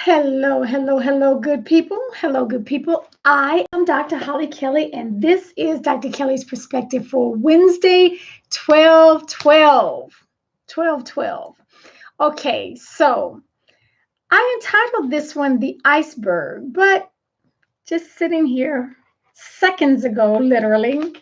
Hello, hello, hello, good people. Hello, good people. I am Dr. Hollie Kelly, and this is Dr. Kelly's perspective for Wednesday, 12/12. 12/12. Okay, so I entitled this one The Iceberg, but just sitting here seconds ago, literally,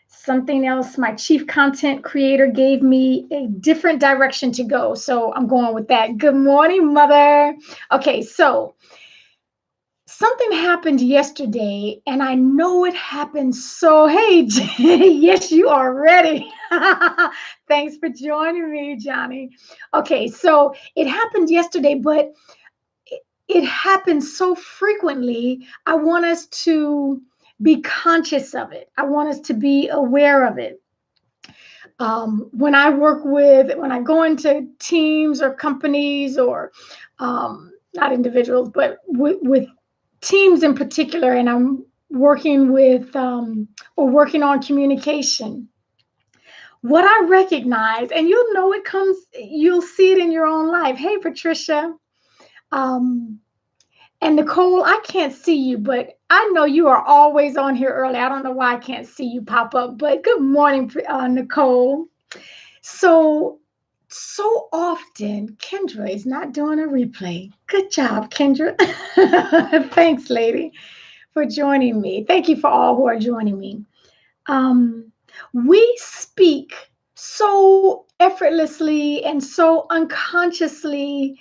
something else, my chief content creator gave me a different direction to go. So I'm going with that. Good morning, mother. Okay, so something happened yesterday, and I know it happened. So, hey, yes, you are ready. Thanks for joining me, Johnny. Okay, so it happened yesterday, but it happens so frequently. I want us to be conscious of it. I want us to be aware of it. When I go into teams or companies or not individuals, but with teams in particular, and I'm working with or working on communication, what I recognize, and you'll see it in your own life. Hey, Patricia. Um, and Nicole, I can't see you, but I know you are always on here early. I don't know why I can't see you pop up, but good morning, Nicole. So often, Kendra is not doing a replay. Good job, Kendra. Thanks, lady, for joining me. Thank you for all who are joining me. Um, we speak so effortlessly and so unconsciously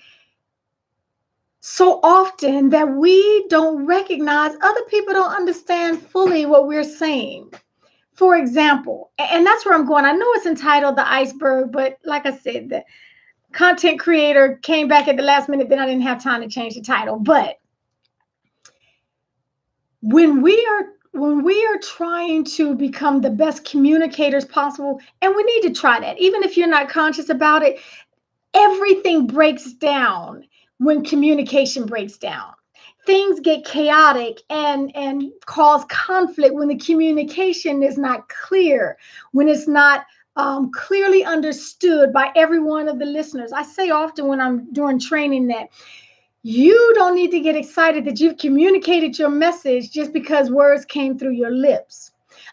so often that we don't recognize other people don't understand fully what we're saying. For example, and that's where I'm going. I know it's entitled The Iceberg, but like I said, the content creator came back at the last minute, then I didn't have time to change the title. But when we are trying to become the best communicators possible, and we need to try that, even if you're not conscious about it, everything breaks down when communication breaks down. Things get chaotic and cause conflict when the communication is not clear, when it's not clearly understood by every one of the listeners. I say often when I'm doing training that you don't need to get excited that you've communicated your message just because words came through your lips.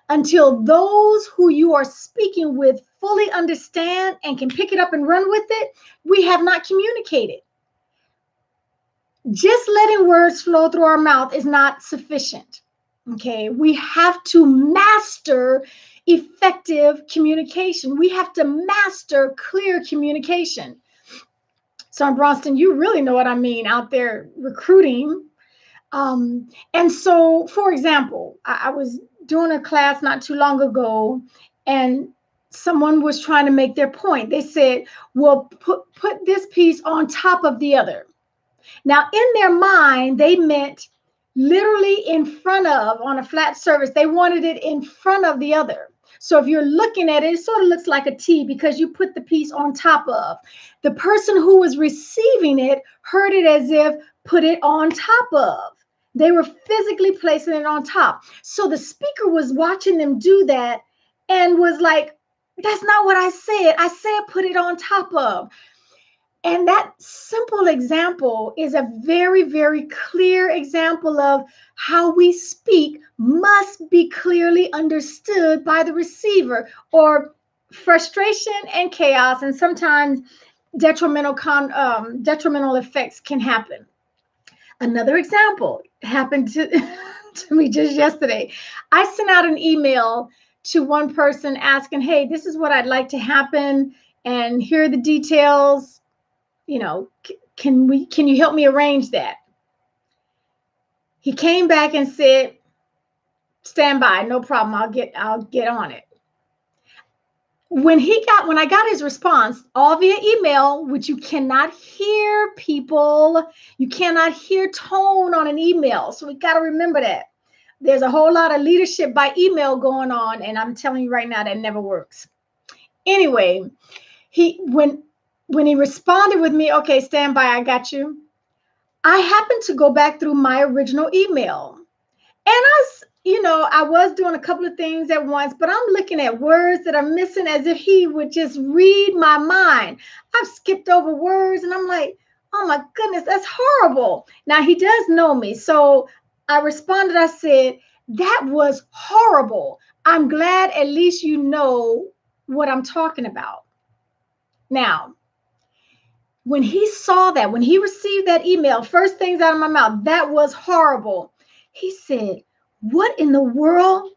Until those who you are speaking with fully understand and can pick it up and run with it, we have not communicated. Just letting words flow through our mouth is not sufficient. Okay, we have to master effective communication. We have to master clear communication. So, Bronston, you really know what I mean out there recruiting. And so, for example, I was doing a class not too long ago, and someone was trying to make their point. They said, well, put this piece on top of the other. Now, in their mind, they meant literally in front of, on a flat surface, they wanted it in front of the other. So if you're looking at it, it sort of looks like a T because you put the piece on top of. The person who was receiving it heard it as if put it on top of. They were physically placing it on top. So the speaker was watching them do that and was like, that's not what I said. I said put it on top of. And that simple example is a very, very clear example of how we speak must be clearly understood by the receiver, or frustration and chaos, and sometimes detrimental effects can happen. Another example happened to, to me just yesterday. I sent out an email to one person asking, hey, this is what I'd like to happen, and here are the details. Can you help me arrange that? He came back and said, stand by, no problem, I'll get on it. When I got his response, all via email, which you cannot hear, people, you cannot hear tone on an email. So we got to remember that. There's a whole lot of leadership by email going on, and I'm telling you right now that never works. Anyway, when he responded with me, okay, stand by, I got you, I happened to go back through my original email. And I was doing a couple of things at once, but I'm looking at words that are missing as if he would just read my mind. I've skipped over words and I'm like, Oh my goodness, that's horrible. Now he does know me. So I responded, I said, that was horrible. I'm glad at least you know what I'm talking about. Now, when he saw that, when he received that email, first things out of my mouth, that was horrible. He said, what in the world?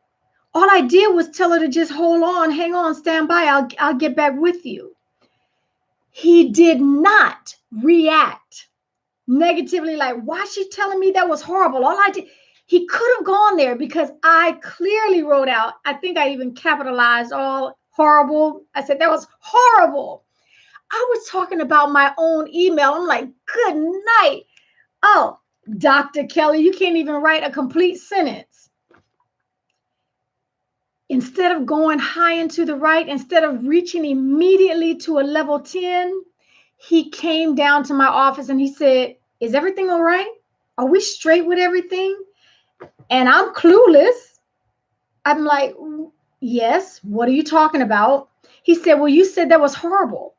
All I did was tell her to just hold on, hang on, stand by. I'll get back with you. He did not react negatively, like, why is she telling me that was horrible? All I did, he could have gone there because I clearly wrote out, I think I even capitalized all horrible. I said, that was horrible. I was talking about my own email. I'm like, good night. Oh, Dr. Kelly, you can't even write a complete sentence. Instead of going high and to the right, instead of reaching immediately to a level 10, he came down to my office and he said, is everything all right? Are we straight with everything? And I'm clueless. I'm like, yes, what are you talking about? He said, well, you said that was horrible.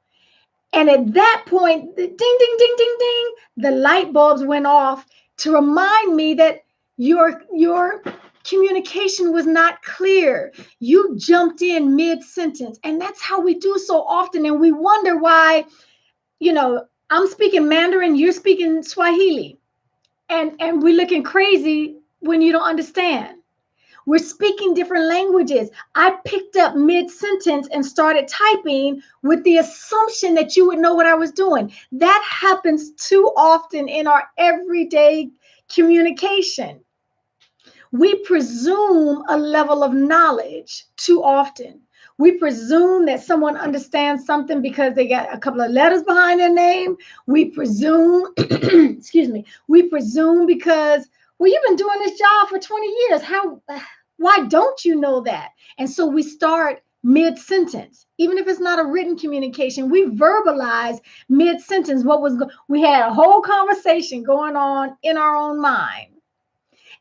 And at that point, ding, ding, ding, ding, ding, the light bulbs went off to remind me that your communication was not clear. You jumped in mid-sentence. And that's how we do so often. And we wonder why, I'm speaking Mandarin, you're speaking Swahili. And we're looking crazy when you don't understand. We're speaking different languages. I picked up mid-sentence and started typing with the assumption that you would know what I was doing. That happens too often in our everyday communication. We presume a level of knowledge too often. We presume that someone understands something because they got a couple of letters behind their name. We presume, excuse me, we presume because, well, you've been doing this job for 20 years. Why don't you know that? And so we start mid-sentence. Even if it's not a written communication, we verbalize mid-sentence we had a whole conversation going on in our own mind.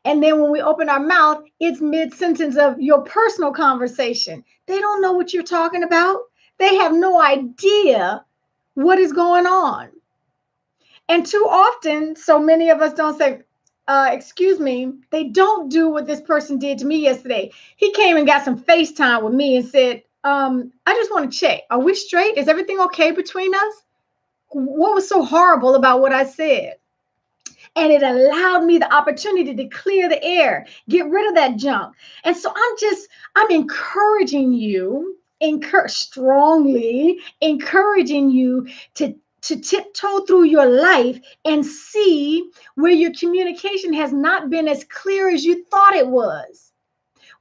And then when we open our mouth, it's mid-sentence of your personal conversation. They don't know what you're talking about. They have no idea what is going on. And too often, so many of us don't say, excuse me, they don't do what this person did to me yesterday. He came and got some FaceTime with me and said, I just want to check. Are we straight? Is everything okay between us? What was so horrible about what I said? And it allowed me the opportunity to clear the air, get rid of that junk. And so I'm encouraging you, strongly encouraging you to tiptoe through your life and see where your communication has not been as clear as you thought it was.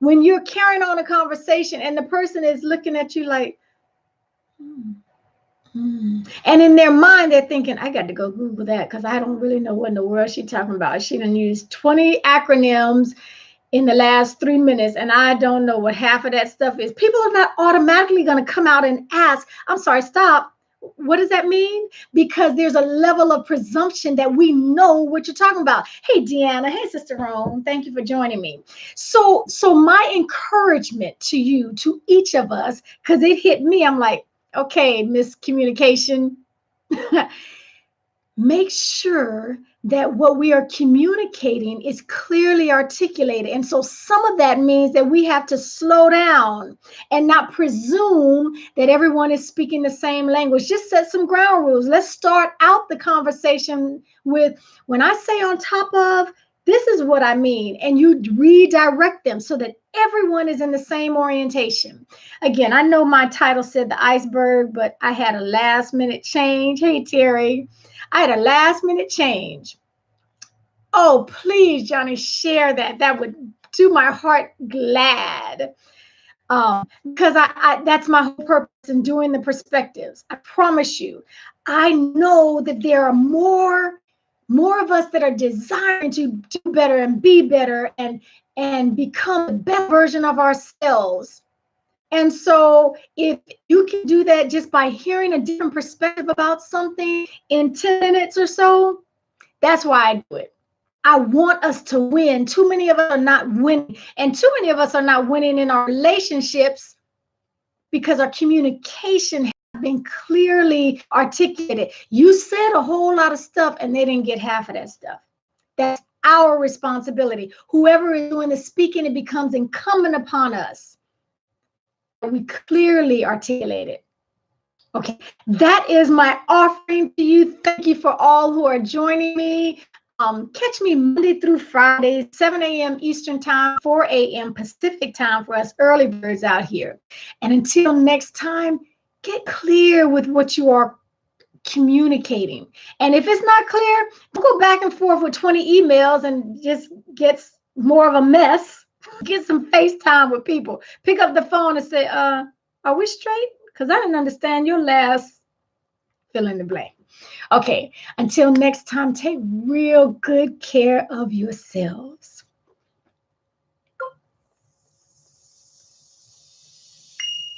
When you're carrying on a conversation and the person is looking at you like, and in their mind, they're thinking, I got to go Google that because I don't really know what in the world she's talking about. She done used 20 acronyms in the last 3 minutes, and I don't know what half of that stuff is. People are not automatically going to come out and ask, I'm sorry, stop. What does that mean? Because there's a level of presumption that we know what you're talking about. Hey, Deanna. Hey, Sister Rome. Thank you for joining me. So my encouragement to you, to each of us, because it hit me, I'm like, okay, miscommunication. Make sure that what we are communicating is clearly articulated. And so some of that means that we have to slow down and not presume that everyone is speaking the same language. Just set some ground rules. Let's start out the conversation with, when I say on top of, this is what I mean. And you redirect them so that everyone is in the same orientation. Again, I know my title said the iceberg, but I had a last minute change. Hey, Terry, I had a last minute change. Oh, please, Johnny, share that. That would do my heart glad. Because that's my whole purpose in doing the perspectives. I promise you, I know that there are more of us that are desiring to do better and be better and become the best version of ourselves. And so if you can do that just by hearing a different perspective about something in 10 minutes or so, that's why I do it. I want us to win. Too many of us are not winning. And too many of us are not winning in our relationships because our communication has been clearly articulated. You said a whole lot of stuff and they didn't get half of that stuff. That's our responsibility. Whoever is doing the speaking, it becomes incumbent upon us. We clearly articulate it. Okay, that is my offering to you. Thank you for all who are joining me. Catch me Monday through Friday, 7 a.m. Eastern Time, 4 a.m. Pacific Time for us early birds out here. And until next time, get clear with what you are communicating. And if it's not clear, don't go back and forth with 20 emails and just gets more of a mess. Get some FaceTime with people. Pick up the phone and say, are we straight? Because I didn't understand your last fill in the blank. Okay, until next time, take real good care of yourselves.